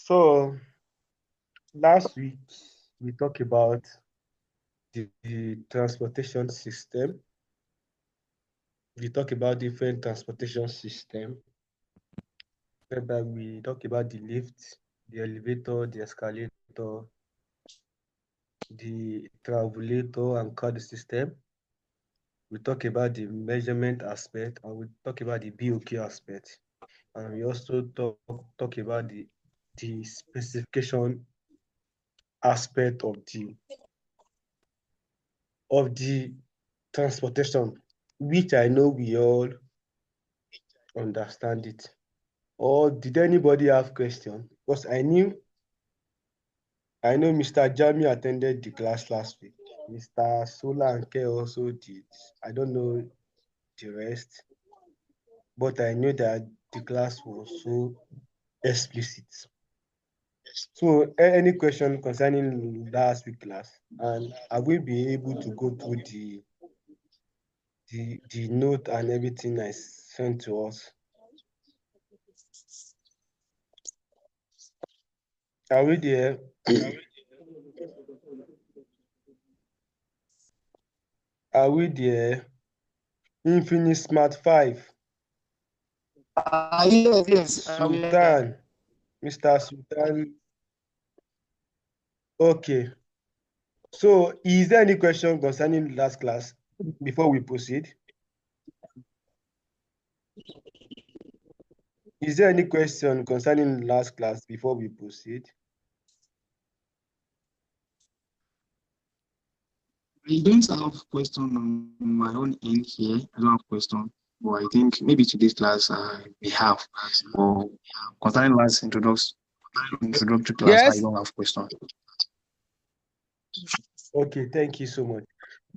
So last week we talked about the transportation system. We talk about different transportation system. Whereby we talk about the lift, the elevator, the escalator, the travelator and card system. We talk about the measurement aspect, and we talk about the BOQ aspect. And we also talk about the specification aspect of the transportation, which I know we all understand it. Or did anybody have question? Because I know Mr. Jami attended the class last week. Mr. Solanke also did. I don't know the rest, but I know that the class was so explicit. So any question concerning last week class, and I will be able to go through the note and everything I sent to us. Are we there? Are we there? Infinix Smart 5. Yes. Sultan. Mr. Sultan. Okay. So is there any question concerning last class before we proceed? Is there any question concerning last class before we proceed? I don't have question on my own end here. I don't have question. But I think maybe today's class we have. Or concerning last introductory class, yes. I don't have question. Okay, thank you so much.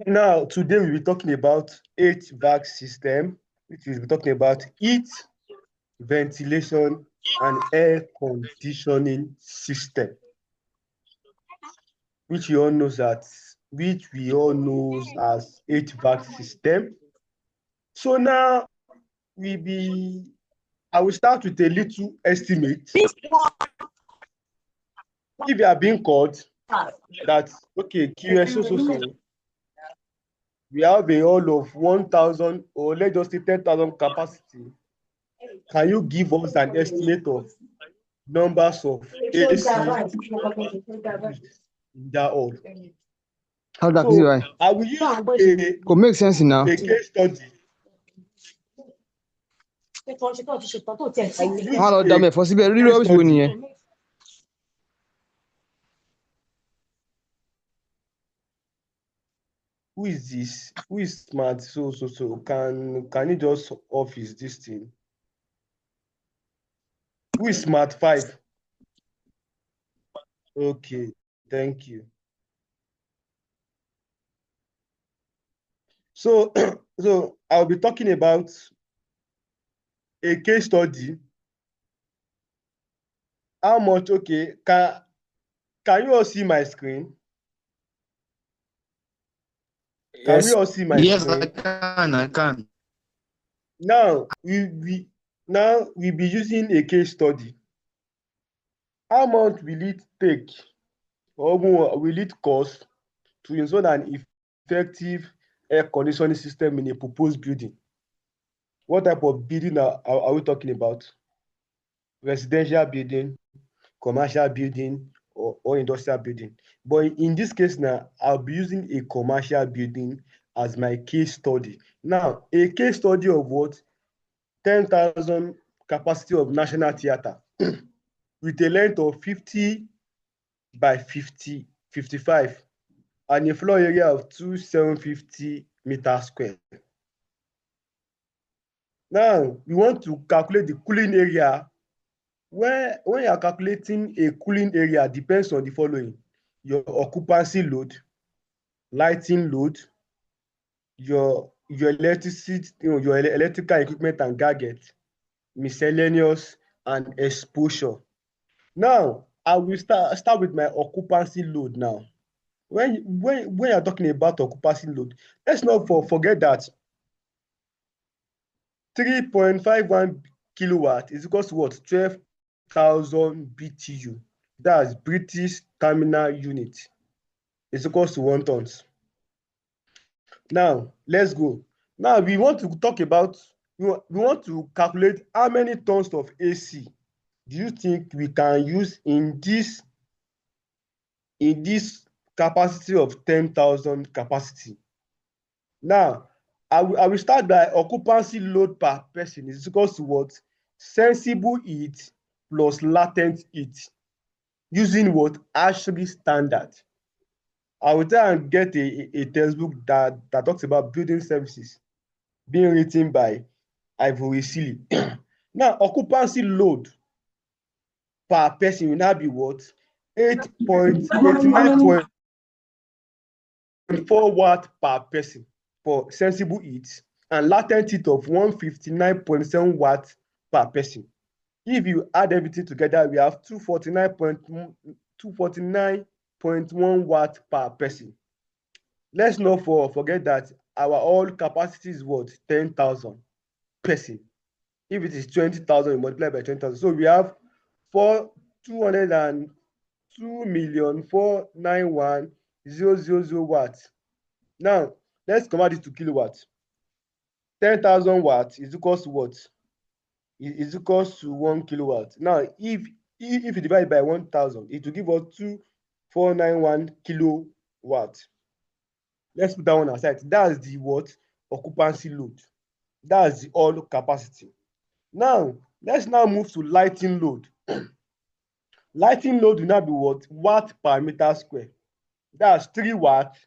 Now, today we'll be talking about HVAC system, which is we're talking about heat, ventilation, and air conditioning system, which we all know as HVAC system. So now I will start with a little estimate. If you are being called that, okay, QS, we have a all of 1,000 or let's just say 10,000 capacity. Can you give us an estimate of numbers of AC in that all? How that is right? I will use Could make sense now. A case study. How damn for really always winning. Who is this? Who is smart? So can you just office this thing? Who is smart 5? Okay, thank you. So I'll be talking about a case study. How much? Okay, can you all see my screen? Can we all see my screen? Yes, I can. Now we'll be using a case study. How much will it take, or will it cost to install an effective air conditioning system in a proposed building? What type of building are we talking about? Residential building, commercial building, or industrial building? But in this case now, I'll be using a commercial building as my case study. Now, a case study of what? 10,000 capacity of National Theatre with a length of 50 by 55 and a floor area of 2,750 meters square. Now, we want to calculate the cooling area. When you are calculating a cooling area, depends on the following: your occupancy load, lighting load, your electricity, your electrical equipment and gadgets, miscellaneous, and exposure. Now, I will start with my occupancy load now. When you're talking about occupancy load, let's not forget that 3.51 kilowatt is equals to what? 10,000 BTU. That's British Terminal Unit. Is equals to 1 tons. Now, let's go. Now, we want to talk about, we want to calculate how many tons of AC do you think we can use in this capacity of 10,000 capacity. Now, I will start by occupancy load per person is equal to what? Sensible heat plus latent heat using what? HVAC standard. I will try and get a textbook that talks about building services being written by Ivory Sealy. Now, occupancy load per person will now be what? 8.89.4 watt per person for sensible heat and latent heat of 159.7 watt per person. If you add everything together, we have 249.1 watt per person. Let's not forget that our all capacity is what? 10,000 person. If it is 20,000, you multiply by 20,000. So we have 202,491,000 watts. Now, let's convert it to kilowatts. 10,000 watts is equals to what? Is equals to 1 kilowatt. Now, if you divide by 1,000, it will give us 2,491 kilowatts. Let's put that one aside. That's the what? Occupancy load. That's the all capacity. Now, let's now move to lighting load. Lighting load will now be what? Watt per meter square. That's 3 watts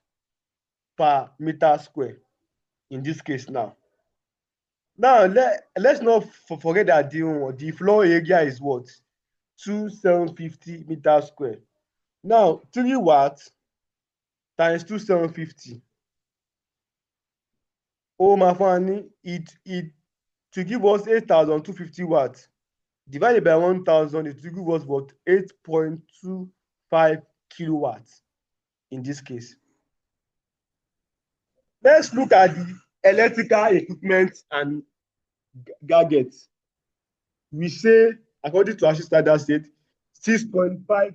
per meter square in this case now. Now, let's not forget that the floor area is what? 2,750 meters square. Now, 3 watts times 2,750. Oh, my funny, it to give us 8,250 watts. Divided by 1,000, it will give us what? 8.25 kilowatts in this case. Let's look at the electrical equipment and gadgets. We say, according to HVAC standard state, 6.5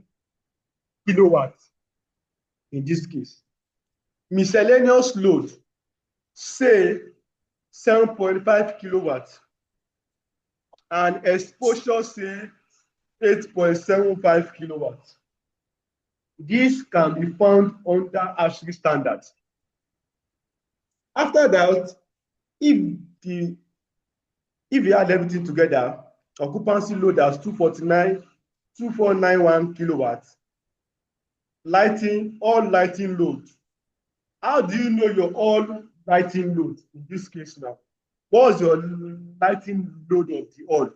kilowatts in this case. Miscellaneous load, say 7.5 kilowatts. And exposure, say 8.75 kilowatts. This can be found under HVAC standards. After that, if you add everything together, occupancy load as 2,491 kilowatts. All lighting load. How do you know your all lighting load in this case now? What's your lighting load of the all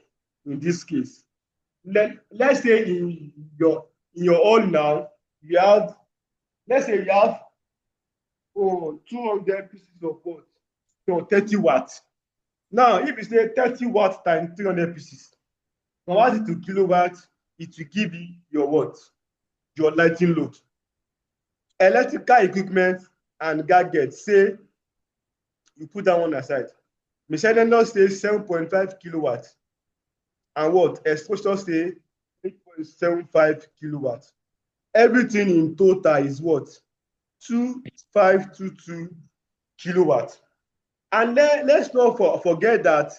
in this case? Let's say in your all now, you have, let's say you have 200 pieces of what? So 30 watts. Now, if you say 30 watts times 300 pieces, convert it to kilowatts, it will give you your what? Your lighting load. Electrical equipment and gadgets, say you put that one aside. Miscellaneous says 7.5 kilowatts. And what? Exposure say 8.75 kilowatts. Everything in total is what? 2,522 kilowatts. And then let's not forget that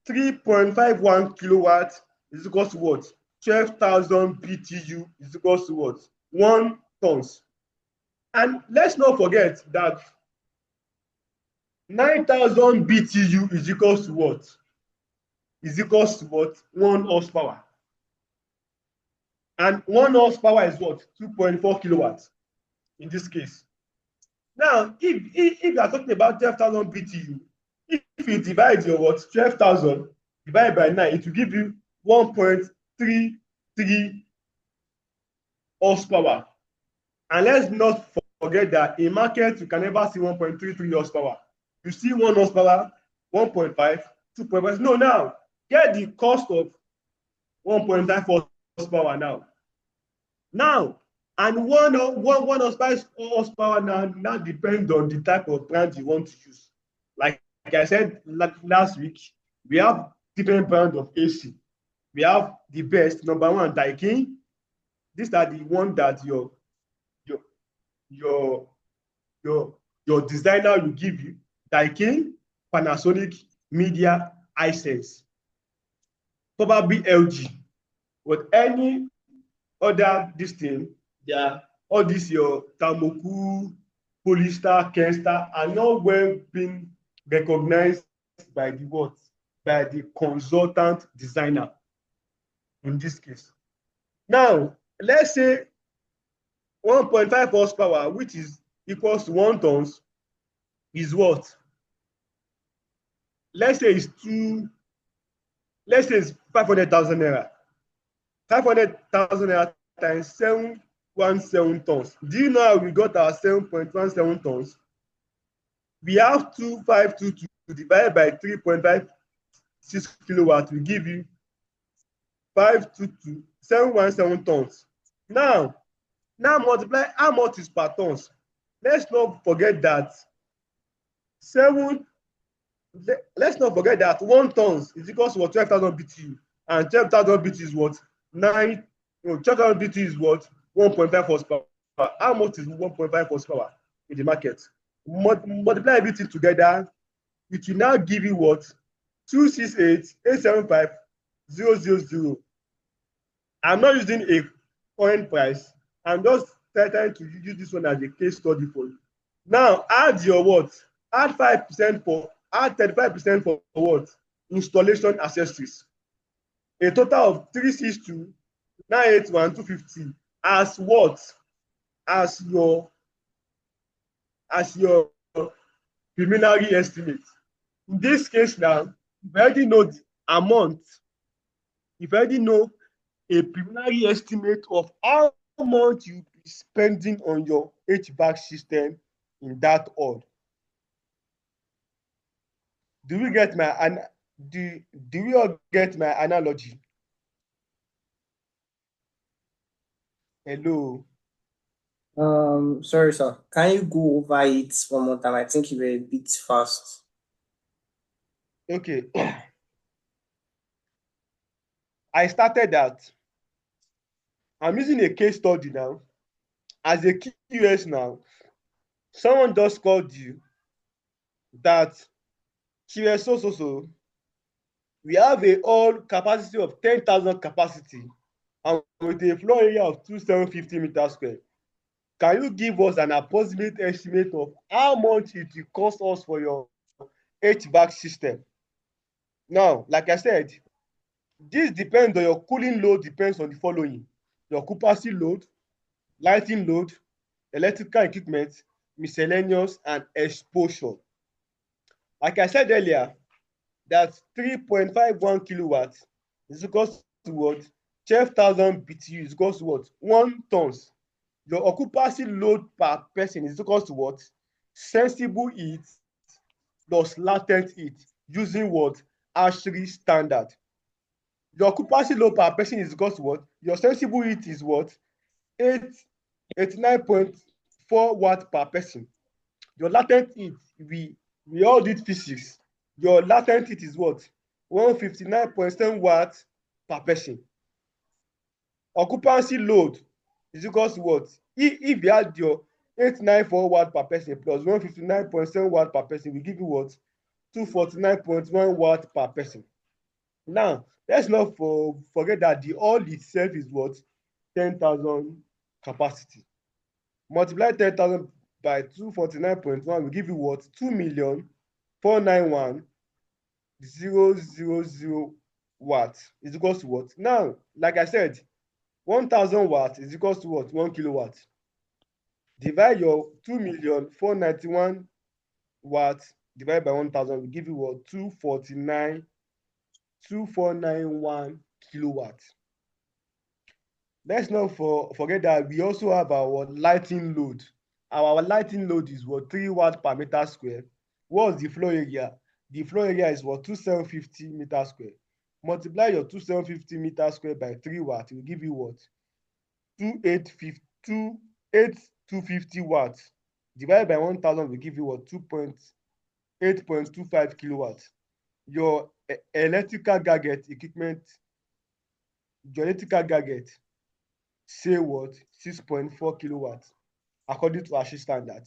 3.51 kilowatts is equal to what? 12,000 BTU is equal to what? 1 tons. And let's not forget that 9,000 BTU is equal to what? Is equal to what? 1 horsepower. And 1 horsepower is what? 2.4 kilowatts in this case. Now, if you are talking about 12,000 BTU, if you divide your what? 12,000 divided by 9, it will give you 1.33 horsepower. And let's not forget that in market, you can never see 1.33 horsepower. You see 1 horsepower, 1.5, 2.5. No, now, get the cost of 1.5 horsepower now. Now, and 1 horsepower now depends on the type of brand you want to use. Like I said last week, we have different brands of AC. We have the best. Number one, Daikin. These are the one that your your your your designer will give you. Daikin, Panasonic, Media, Hisense, probably LG. But any other this thing, yeah, all this your Tamoku, Polystar, Kenstar are not well being recognized by the what? By the consultant designer in this case. Now, let's say 1.5 horsepower, which is equals to 1 tons, is what? Let's say it's let's say it's 500,000 naira. 500,000 naira times 717 tons. Do you know how we got our 7.17 tons? We have 2522 divided by 3.56 kilowatts will give you 522, 717 tons. Now multiply how much is per tons. Let's not forget that let's not forget that 1 tons is equal to what? 12,000 BTU, and 12,000 BTU is what? 12,000 BTU is what? 1.5 horsepower. How much is 1.5 horsepower in the market? Multiply everything together, it will now give you what? 268,875,000. I'm not using a coin price. I'm just trying to use this one as a case study for you. Now add your what? Add 5% add 35% for what? Installation accessories. A total of 362, 981, 250 as what? As your preliminary estimate. In this case now, if you already know the amount, if you already know a preliminary estimate of how much you be spending on your HVAC system in that hall. Do we get my do we all get my analogy? Hello. Sorry, sir. Can you go over it one more time? I think you were a bit fast. Okay. I started that. I'm using a case study now. As a QS now, someone just called you that QS so. We have a all capacity of 10,000 capacity and with a floor area of 2,750 meters square. Can you give us an approximate estimate of how much it will cost us for your HVAC system? Now, like I said, this depends on your cooling load, depends on the following: your occupancy load, lighting load, electrical equipment, miscellaneous, and exposure. Like I said earlier, that 3.51 kilowatts is equals to what? 12,000 BTU is equals to what? 1 tons. Your occupancy load per person is equals to what? Sensible heat plus latent heat using what? ASHRAE standard. Your occupancy load per person is equals to what? Your sensible heat is what? 89.4 watts per person. Your latent heat, we all did physics. Your latent heat is what? 159.7 watts per person. Occupancy load is equals to what? If you add your 894 watts per person plus 159.7 watts per person, we give you what? 249.1 watts per person. Now, let's not forget that the hall itself is what? 10,000 capacity. Multiply 10,000 by 249.1 will give you what? 2,491,000 watts is equals to what? Now, like I said, 1,000 watts is equals to what? 1 kilowatt. Divide your 2,491,000 watts divided by 1,000 will give you what? 2,491 kilowatts. Let's not forget that we also have our lighting load. Our lighting load is what? 3 watts per meter square. What's the floor area? The floor area is what? 2,750 meters square. Multiply your 2,750 meters square by 3 watts, it will give you what? 2,850 watts. Divided by 1,000 will give you what? 8.25 kilowatts. Your electrical gadget equipment Your electrical gadget say what? 6.4 kilowatts according to ASHI standard.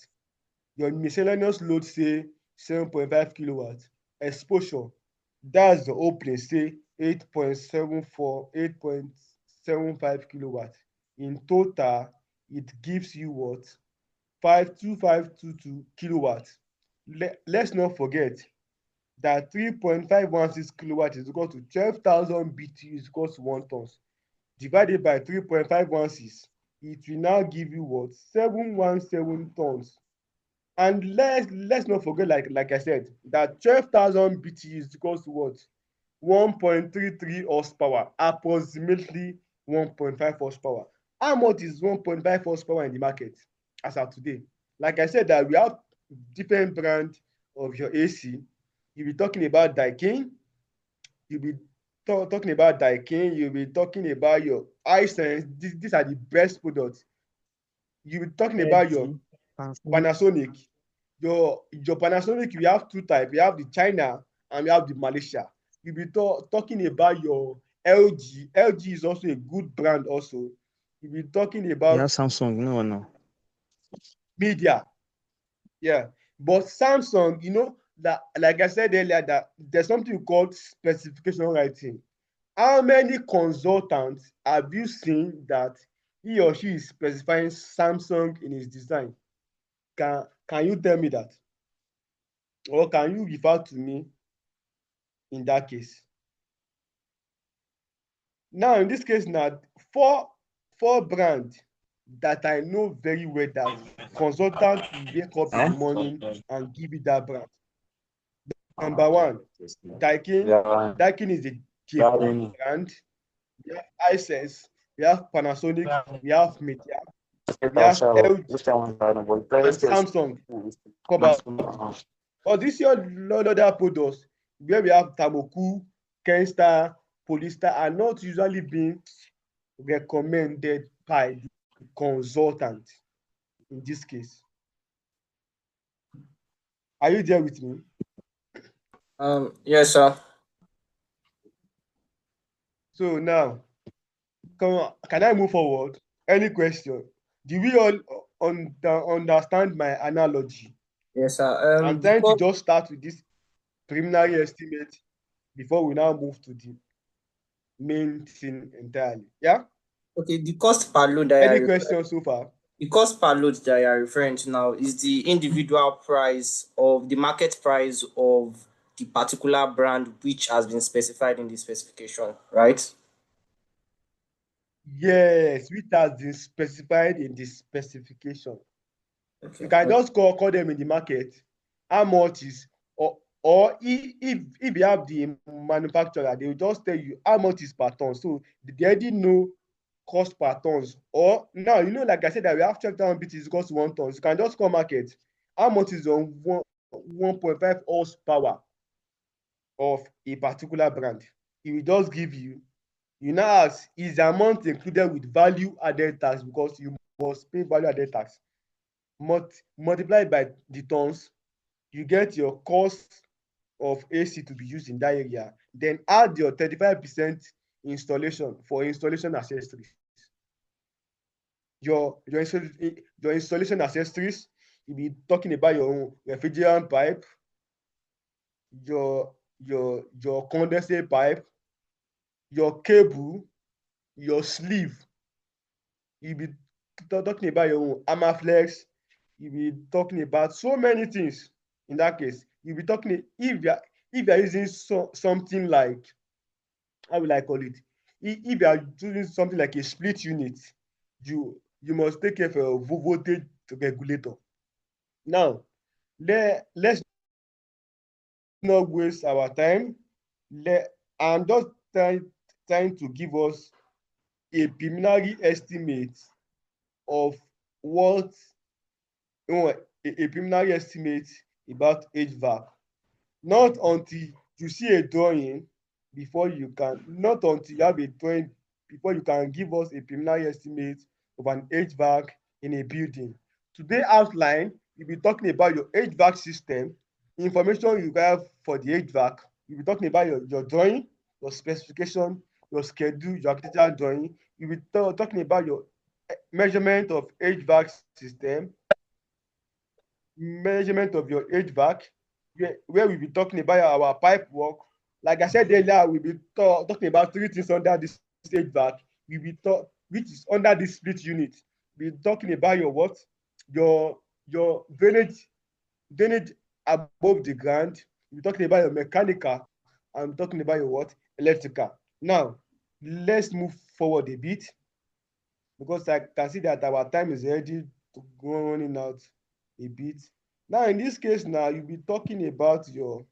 Your miscellaneous load say 7.5 kilowatts. Exposure, that's the whole place, say 8.74, 8.75 kilowatts. In total, it gives you what? 52522 kilowatts. Let's not forget that 3.516 kilowatts is equal to 12,000 BTU is equal to 1 tons. Divided by 3.516, it will now give you what? 717 tons. And let's not forget, like I said, that 12,000 BTU is equals to what? 1.33 horsepower, approximately 1.5 horsepower. How much is 1.5 horsepower in the market as of today? Like I said, that we have different brand of your AC. You'll be talking about Daikin, you'll be talking about Daikin, you'll be talking about your iSense. These are the best products. You'll be talking about your LG, Panasonic. Your Panasonic, we have two types. We have the China and we have the Malaysia. You'll be talking about your LG. LG is also a good brand also. You'll be talking you about have Samsung, no. media. Yeah. But Samsung, that like I said earlier, that there's something called specification writing. How many consultants have you seen that he or she is specifying Samsung in his design? Can you tell me that? Or can you refer to me in that case? Now, in this case, now four brands that I know very well that consultants will wake up in the morning and give you that brand. Number one, Daikin. Daikin is a Japanese brand. We have iSense, we have Panasonic, we have Media, we have LG, and Samsung cover. But this year, other products where we have Tamoku, Kenstar, Polystar are not usually being recommended by the consultant in this case. Are you there with me? Yes, sir. So now, can I move forward? Any question? Do we all understand my analogy? Yes, sir. I'm trying to just start with this preliminary estimate before we now move to the main thing entirely. Yeah? Okay, the cost per load that Any you're questions so far? the cost per load that you're referring to now is the individual price of the market price of the particular brand which has been specified in the specification, right? Yes, which has been specified in the specification. Okay. You can just call them in the market how much is, or if you have the manufacturer, they will just tell you how much is per ton. So they already know cost per tons. Or now, like I said, that we have 12,000 BT is equals to 1 ton. You can just call market how much is on 1.5 horsepower of a particular brand. It will just give you. You now ask, is the amount included with value added tax, because you must pay value added tax. Multiplied by the tons, you get your cost of AC to be used in that area. Then add your 35% installation for installation accessories. Your installation accessories, you'll be talking about your own refrigerant pipe, your condensate pipe, your cable, your sleeve. You'll be talking about your own Amaflex. You'll be talking about so many things. In that case, you'll be talking, if you're using something like, how will I call it? If you are using something like a split unit, you must take care of a voltage regulator. Now, let's not waste our time. I'm just trying to give us a preliminary estimate of what, a preliminary estimate about HVAC. Not until you see a drawing not until you have a drawing before you can give us a preliminary estimate of an HVAC in a building. Today outline, you'll be talking about your HVAC system, information you have for the HVAC. You'll be talking about your drawing, your specification, your schedule, your architectural drawing. You'll be talking about your measurement of HVAC system, measurement of your HVAC, where we'll be talking about our pipe work. Like I said earlier, we'll be talking about three things under this HVAC. We'll be which is under this split unit. We'll be talking about your what? Your drainage above the ground. We're talking about your mechanical. I'm talking about your what? Electrical. Now, let's move forward a bit because I can see that our time is already running out a bit. Now, in this case, now you'll be talking about your.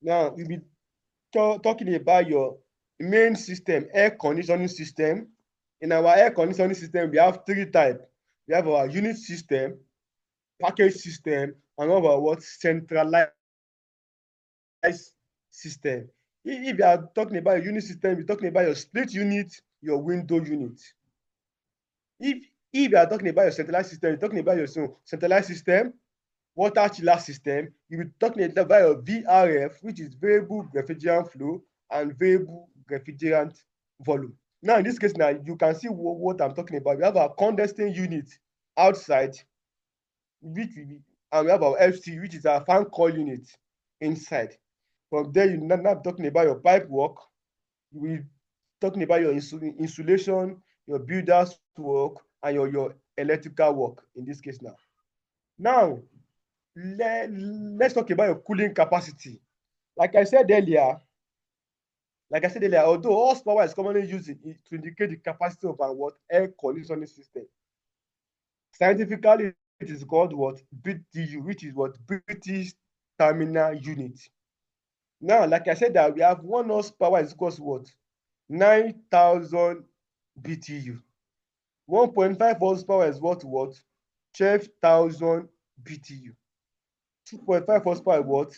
Now you'll be talking about your main system, air conditioning system. In our air conditioning system, we have three types. We have our unit system, package system, and our what centralized system. If you are talking about a unit system, you're talking about your split unit, your window unit. If you are talking about your centralized system, you're talking about your centralized system, water chiller system. You'll be talking about your VRF, which is variable refrigerant flow, and variable refrigerant volume. Now, in this case, now you can see what I'm talking about. We have our condensing unit outside, and we have our FC, which is our fan coil unit inside. From there, you're not talking about your pipe work. We're talking about your insulation, your builder's work, and your electrical work in this case now. Now, let's talk about your cooling capacity. Like I said earlier, although horsepower is commonly used to indicate the capacity of our air conditioning system, scientifically it is called what? BTU, which is what? British Terminal Unit. Now, like I said, that we have 1 horsepower is equals to what? 9,000 BTU. 1.5 horsepower is what? 12,000 BTU. 2.5 horsepower is what?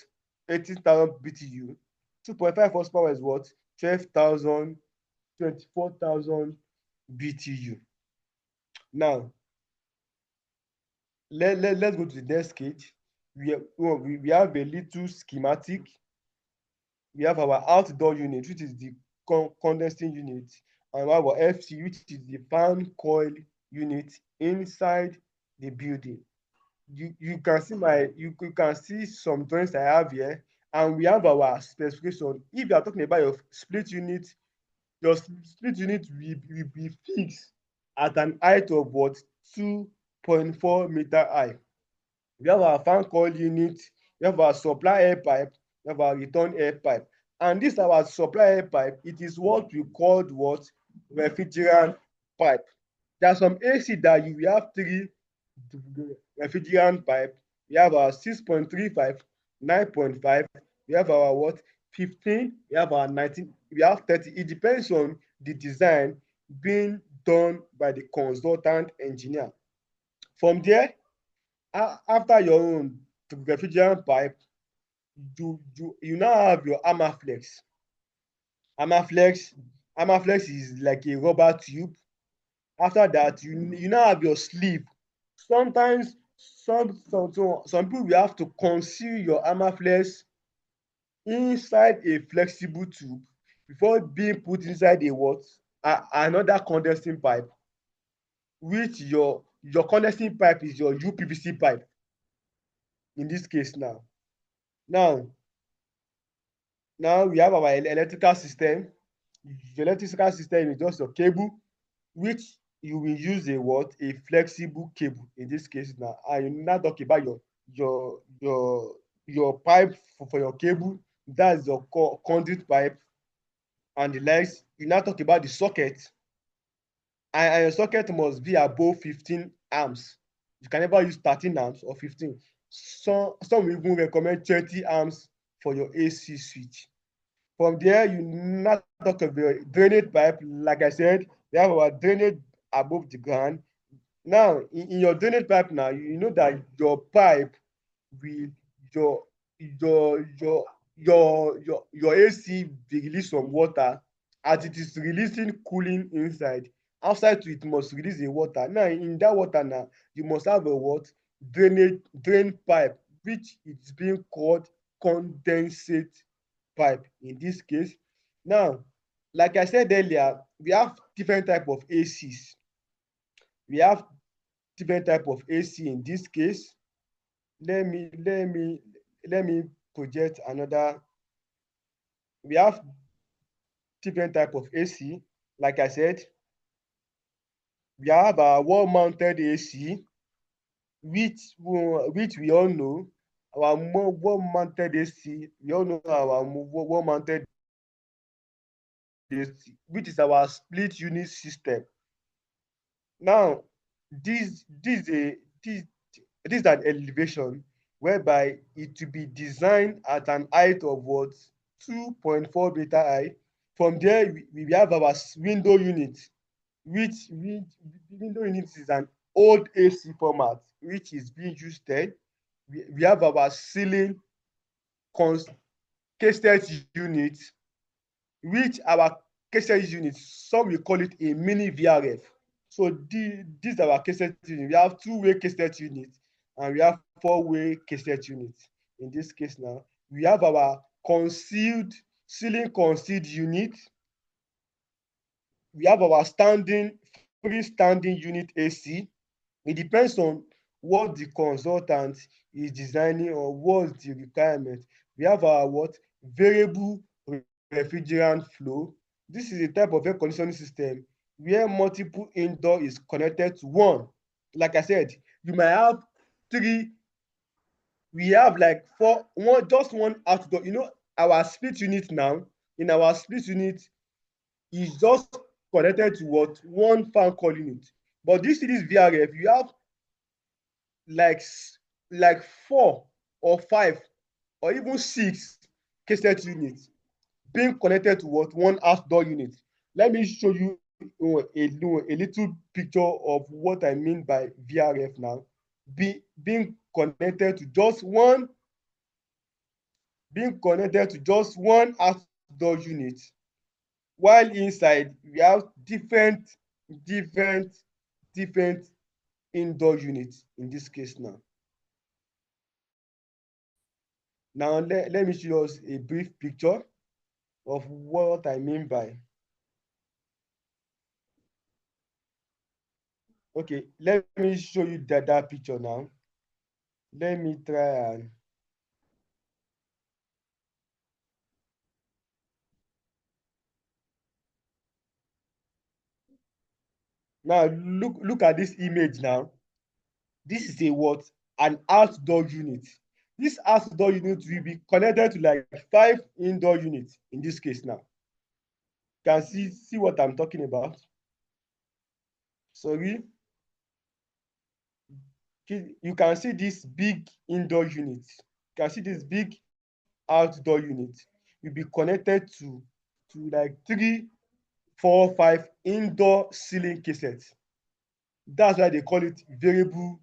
18,000 BTU. 2.5 horsepower is what? 12,000, 24,000 BTU. Now, let's go to the next page. We have a little schematic. We have our outdoor unit, which is the condensing unit, and we have our FC, which is the fan coil unit inside the building. You can see you can see some drawings I have here, and we have our specification. If you are talking about your split unit, your split unit will be fixed at an height of what? 2.4 meter high. We have our fan coil unit, we have our supply air pipe, we have our return air pipe. And this our supply air pipe, it is what we called what? Refrigerant pipe. There are some AC that we have three refrigerant pipe. We have our 6.35, 9.5, we have our what? 15, we have our 19, we have 30. It depends on the design being done by the consultant engineer. From there, after your own refrigerant pipe, you now have your Amaflex. Amaflex is like a rubber tube. After that, you now have your sleeve. Sometimes some people will have to conceal your Amaflex inside a flexible tube before being put inside a what? Another condensing pipe, which your condensing pipe is your UPVC pipe in this case now. Now we have our electrical system. The electrical system is just your cable, which you will use a what? A flexible cable in this case now. And you now talk about your pipe for your cable. That's your conduit pipe and the legs. You now talk about the socket. And your socket must be above 15 amps. You can never use 13 amps or 15. Some will even recommend 20 amps for your AC switch. From there, you now talk about your drainage pipe. Like I said, we have our drainage above the ground. Now, in your drainage pipe now, you know that your pipe will your AC will release some water. As it is releasing cooling inside, outside to it must release the water. Now, in that water now, you must have a what? Drain pipe, which is being called condensate pipe in this case. Now, like I said earlier, we have different type of ACs. We have different type of AC in this case. Let me project another. We have different type of AC. Like I said, we have our wall-mounted AC, which we all know. Our wall-mounted AC, we all know our wall-mounted AC, which is our split unit system. Now, this is an elevation whereby it will be designed at an height of what 2.4 meter high. From there, we have our window unit, which window unit is an old AC format which is being used then. We have our ceiling cased unit, which our cased unit, some will call it a mini VRF. So these are our cased unit. We have two-way cased unit and we have four-way cased unit. In this case now, we have our ceiling concealed unit. We have our freestanding unit AC. It depends on what the consultant is designing or what's the requirement. We have our variable refrigerant flow. This is a type of air conditioning system where multiple indoor is connected to one. Like I said, you might have three. We have like just one outdoor. Our split unit now, in our split unit is just connected to one fan call unit. But this VRF, you have like 4 or 5 or even 6 cassette units being connected to one outdoor unit. Let me show you a little picture of what I mean by VRF now. Being connected to just one outdoor unit, while inside we have different indoor units in this case now. Now let me show us a brief picture of what I mean by. Okay, let me show you that picture now. Let me try and now look at this image now. This is an outdoor unit. This outdoor unit will be connected to like 5 indoor units in this case now. You can see what I'm talking about. Sorry. You can see this big indoor unit. You can see this big outdoor unit will be connected to like 3, 4, 5 indoor ceiling cassettes. That's why they call it variable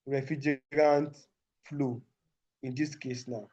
refrigerant flow in this case now.